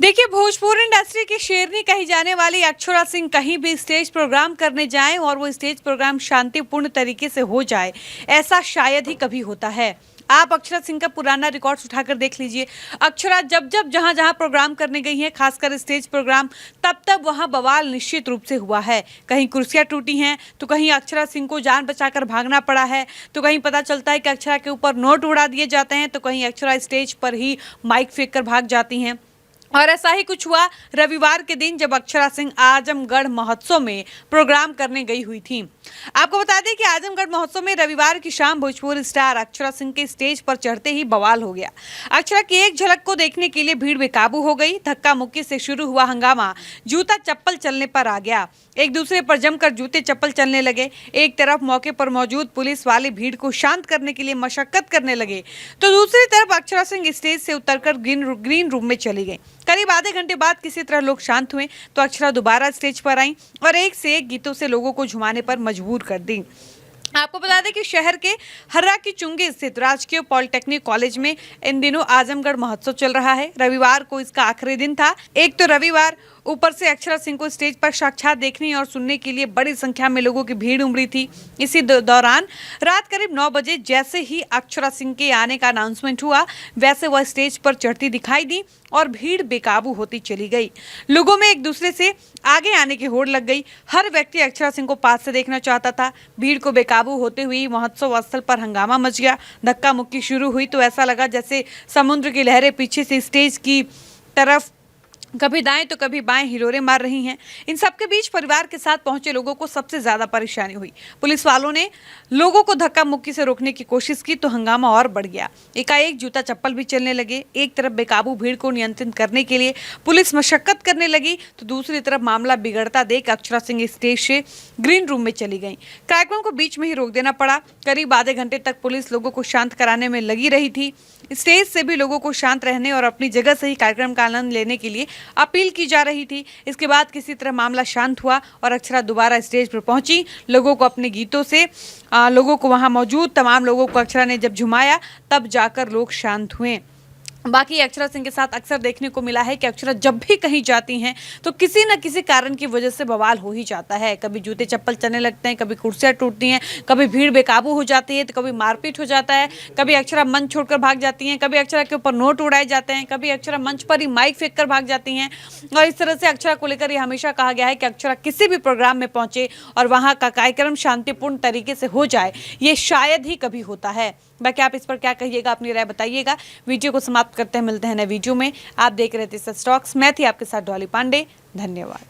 देखिए, भोजपुरी इंडस्ट्री की शेरनी कही जाने वाली अक्षरा सिंह कहीं भी स्टेज प्रोग्राम करने जाएं और वो स्टेज प्रोग्राम शांतिपूर्ण तरीके से हो जाए, ऐसा शायद ही कभी होता है। आप अक्षरा सिंह का पुराना रिकॉर्ड्स उठाकर देख लीजिए। अक्षरा जब जब जहां जहां प्रोग्राम करने गई हैं, खासकर स्टेज प्रोग्राम, तब तब वहां बवाल निश्चित रूप से हुआ है। कहीं कुर्सियां टूटी हैं, तो कहीं अक्षरा सिंह को जान बचाकर भागना पड़ा है, तो कहीं पता चलता है कि अक्षरा के ऊपर नोट उड़ा दिए जाते हैं, तो कहीं अक्षरा स्टेज पर ही माइक फेंक कर भाग जाती हैं। और ऐसा ही कुछ हुआ रविवार के दिन, जब अक्षरा सिंह आजमगढ़ महोत्सव में प्रोग्राम करने गई हुई थी। आपको बता दें कि आजमगढ़ महोत्सव में रविवार की शाम भोजपुरी स्टार अक्षरा सिंह के स्टेज पर चढ़ते ही बवाल हो गया। अक्षरा की एक झलक को देखने के लिए भीड़ बेकाबू हो गई। धक्का मुक्की से शुरू हुआ हंगामा जूता चप्पल चलने पर आ गया। एक दूसरे पर जमकर जूते चप्पल चलने लगे। एक तरफ मौके पर मौजूद पुलिस वाले भीड़ को शांत करने के लिए मशक्कत करने लगे, तो दूसरी तरफ अक्षरा सिंह स्टेज से उतरकर ग्रीन रूम में चली गई। करीब आधे घंटे बाद किसी तरह लोग शांत हुए तो अक्षरा दोबारा स्टेज पर आई और एक से एक गीतों से लोगों को झुमाने पर मजबूर कर दी। आपको बता दें कि शहर के हर्रा की चुंगी स्थित राजकीय पॉलिटेक्निक कॉलेज में इन दिनों आजमगढ़ महोत्सव चल रहा है। रविवार को इसका आखिरी दिन था। एक तो रविवार, ऊपर से अक्षरा सिंह को स्टेज पर साक्षात देखने और सुनने के लिए बड़ी संख्या में लोगों की भीड़ उमड़ी थी। इसी दौरान रात करीब 9 बजे जैसे ही अक्षरा सिंह के आने का अनाउंसमेंट हुआ, वैसे वह स्टेज पर चढ़ती दिखाई दी और भीड़ बेकाबू होती चली गई। लोगों में एक दूसरे से आगे आने की होड़ लग गई। हर व्यक्ति अक्षरा सिंह को पास से देखना चाहता था। भीड़ को बेकाबू होते हुए महोत्सव स्थल पर हंगामा मच गया। धक्का मुक्की शुरू हुई तो ऐसा लगा जैसे समुद्र की लहरें पीछे से स्टेज की तरफ कभी दाएं तो कभी बाएं हिलोरे मार रही हैं। इन सबके बीच परिवार के साथ पहुंचे लोगों को सबसे ज्यादा परेशानी हुई। पुलिस वालों ने लोगों को धक्का मुक्की से रोकने की कोशिश की तो हंगामा और बढ़ गया। एकाएक जूता चप्पल भी चलने लगे। एक तरफ बेकाबू भीड़ को नियंत्रित करने के लिए पुलिस मशक्कत करने लगी, तो दूसरी तरफ मामला बिगड़ता देख अक्षरा सिंह स्टेज से ग्रीन रूम में चली गई। कार्यक्रम को बीच में ही रोक देना पड़ा। करीब आधे घंटे तक पुलिस लोगों को शांत कराने में लगी रही थी। स्टेज से भी लोगों को शांत रहने और अपनी जगह से ही कार्यक्रम का आनंद लेने के लिए अपील की जा रही थी। इसके बाद किसी तरह मामला शांत हुआ और अक्षरा दोबारा स्टेज पर पहुंची। लोगों को अपने गीतों से लोगों को वहां मौजूद तमाम लोगों को अक्षरा ने जब झुमाया, तब जाकर लोग शांत हुए। बाकी अक्षरा सिंह के साथ अक्सर देखने को मिला है कि अक्षरा जब भी कहीं जाती हैं तो किसी न किसी कारण की वजह से बवाल हो ही जाता है। कभी जूते चप्पल चलने लगते हैं, कभी कुर्सियां टूटती हैं, कभी भीड़ बेकाबू हो जाती है, तो कभी मारपीट हो जाता है, कभी अक्षरा मंच छोड़कर भाग जाती हैं, कभी अक्षरा के ऊपर नोट उड़ाए जाते हैं, कभी अक्षरा मंच पर ही माइक फेंक कर भाग जाती हैं। और इस तरह से अक्षरा को लेकर ये हमेशा कहा गया है कि अक्षरा किसी भी प्रोग्राम में पहुंचे और वहाँ का कार्यक्रम शांतिपूर्ण तरीके से हो जाए, ये शायद ही कभी होता है। बाकी आप इस पर क्या कहिएगा, अपनी राय बताइएगा। वीडियो को समाप्त करते हैं, मिलते हैं नए वीडियो में। आप देख रहे थे सच टॉक्स। मैं थी आपके साथ डॉली पांडे। धन्यवाद।